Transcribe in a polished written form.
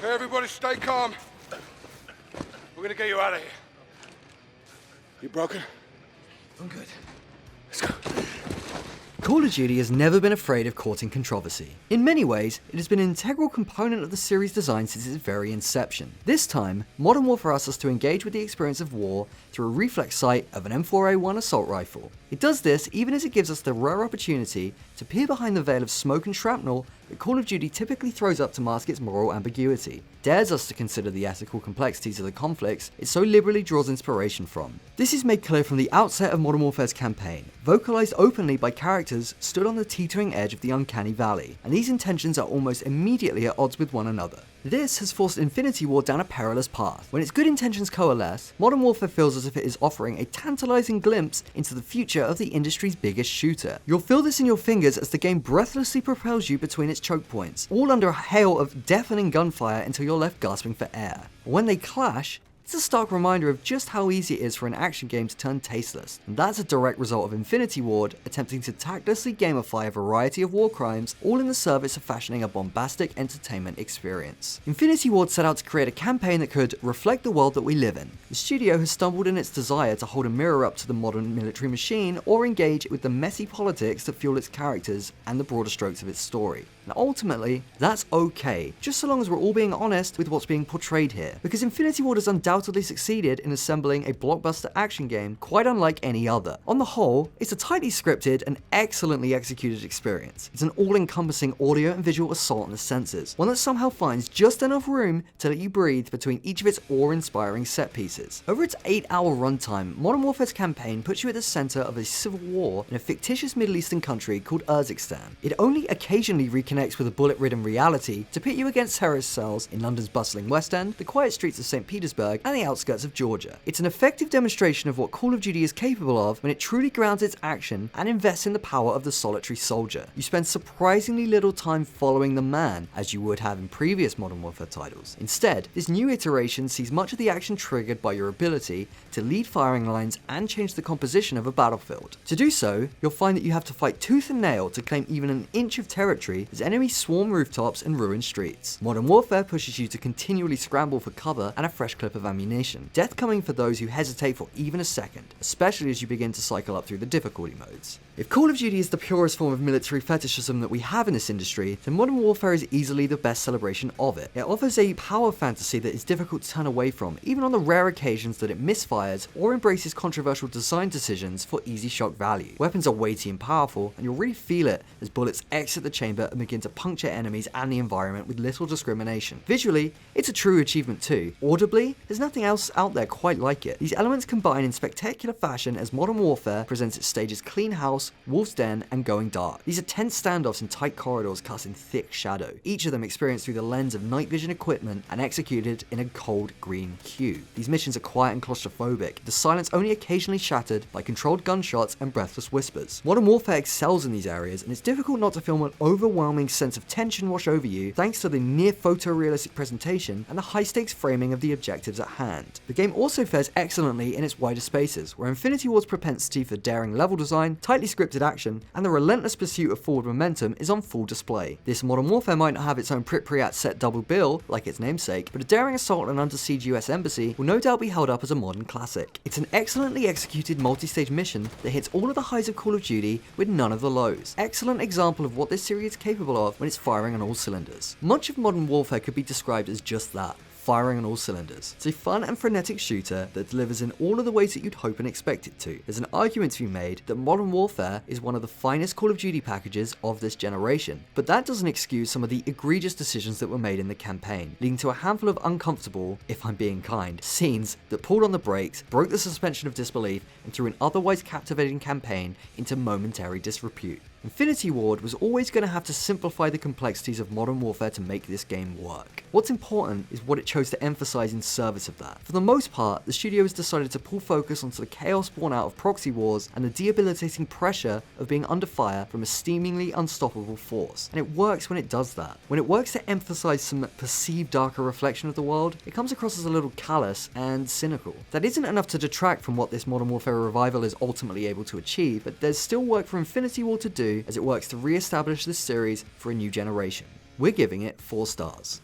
Okay, everybody stay calm. We're gonna get you out of here. You broken? I'm good. Let's go. Call of Duty has never been afraid of courting controversy. In many ways, it has been an integral component of the series' design since its very inception. This time, Modern Warfare asks us to engage with the experience of war through a reflex sight of an M4A1 assault rifle. It does this even as it gives us the rare opportunity to peer behind the veil of smoke and shrapnel that Call of Duty typically throws up to mask its moral ambiguity, dares us to consider the ethical complexities of the conflicts it so liberally draws inspiration from. This is made clear from the outset of Modern Warfare's campaign, vocalized openly by characters stood on the teetering edge of the uncanny valley, and these intentions are almost immediately at odds with one another. This has forced Infinity Ward down a perilous path. When its good intentions coalesce, Modern Warfare feels as if it is offering a tantalizing glimpse into the future of the industry's biggest shooter. You'll feel this in your fingers as the game breathlessly propels you between its choke points, all under a hail of deafening gunfire until you're left gasping for air. When they clash, it's a stark reminder of just how easy it is for an action game to turn tasteless, and that's a direct result of Infinity Ward attempting to tactlessly gamify a variety of war crimes, all in the service of fashioning a bombastic entertainment experience. Infinity Ward set out to create a campaign that could reflect the world that we live in. The studio has stumbled in its desire to hold a mirror up to the modern military machine or engage with the messy politics that fuel its characters and the broader strokes of its story. And ultimately, that's okay, just so long as we're all being honest with what's being portrayed here, because Infinity Ward has undoubtedly succeeded in assembling a blockbuster action game quite unlike any other. On the whole, it's a tightly scripted and excellently executed experience. It's an all-encompassing audio and visual assault on the senses, one that somehow finds just enough room to let you breathe between each of its awe-inspiring set pieces. Over its 8-hour runtime, Modern Warfare's campaign puts you at the center of a civil war in a fictitious Middle Eastern country called Urzikstan. It only occasionally reconnects with a bullet-ridden reality to pit you against terrorist cells in London's bustling West End, the quiet streets of St. Petersburg, and the outskirts of Georgia. It's an effective demonstration of what Call of Duty is capable of when it truly grounds its action and invests in the power of the solitary soldier. You spend surprisingly little time following the man, as you would have in previous Modern Warfare titles. Instead, this new iteration sees much of the action triggered by your ability to lead firing lines and change the composition of a battlefield. To do so, you'll find that you have to fight tooth and nail to claim even an inch of territory as enemies swarm rooftops and ruin streets. Modern Warfare pushes you to continually scramble for cover and a fresh clip of ammunition, death coming for those who hesitate for even a second, especially as you begin to cycle up through the difficulty modes. If Call of Duty is the purest form of military fetishism that we have in this industry, then Modern Warfare is easily the best celebration of it. It offers a power fantasy that is difficult to turn away from, even on the rare occasions that it misfires or embraces controversial design decisions for easy shock value. Weapons are weighty and powerful, and you'll really feel it as bullets exit the chamber and begin to puncture enemies and the environment with little discrimination. Visually, it's a true achievement too. Audibly, there's nothing else out there quite like it. These elements combine in spectacular fashion as Modern Warfare presents its stages Clean House, Wolf's Den, and Going Dark. These are tense standoffs in tight corridors cast in thick shadow, each of them experienced through the lens of night vision equipment and executed in a cold green hue. These missions are quiet and claustrophobic, the silence only occasionally shattered by controlled gunshots and breathless whispers. Modern Warfare excels in these areas, and it's difficult not to feel an overwhelming sense of tension wash over you thanks to the near photorealistic presentation and the high-stakes framing of the objectives at hand. The game also fares excellently in its wider spaces, where Infinity Ward's propensity for daring level design, tightly scripted action, and the relentless pursuit of forward momentum is on full display. This Modern Warfare might not have its own Pripyat set double bill, like its namesake, but a daring assault on an under siege US embassy will no doubt be held up as a modern classic. It's an excellently executed multi-stage mission that hits all of the highs of Call of Duty with none of the lows. Excellent example of what this series is capable of when it's firing on all cylinders. Much of Modern Warfare could be described as just that. Firing on all cylinders. It's a fun and frenetic shooter that delivers in all of the ways that you'd hope and expect it to. There's an argument to be made that Modern Warfare is one of the finest Call of Duty packages of this generation, but that doesn't excuse some of the egregious decisions that were made in the campaign, leading to a handful of uncomfortable, if I'm being kind, scenes that pulled on the brakes, broke the suspension of disbelief, and threw an otherwise captivating campaign into momentary disrepute. Infinity Ward was always going to have to simplify the complexities of Modern Warfare to make this game work. What's important is what it chose to emphasize in service of that. For the most part, the studio has decided to pull focus onto the chaos born out of proxy wars and the debilitating pressure of being under fire from a seemingly unstoppable force. And it works when it does that. When it works to emphasize some perceived darker reflection of the world, it comes across as a little callous and cynical. That isn't enough to detract from what this Modern Warfare revival is ultimately able to achieve, but there's still work for Infinity Ward to do as it works to re-establish this series for a new generation. We're giving it 4 stars.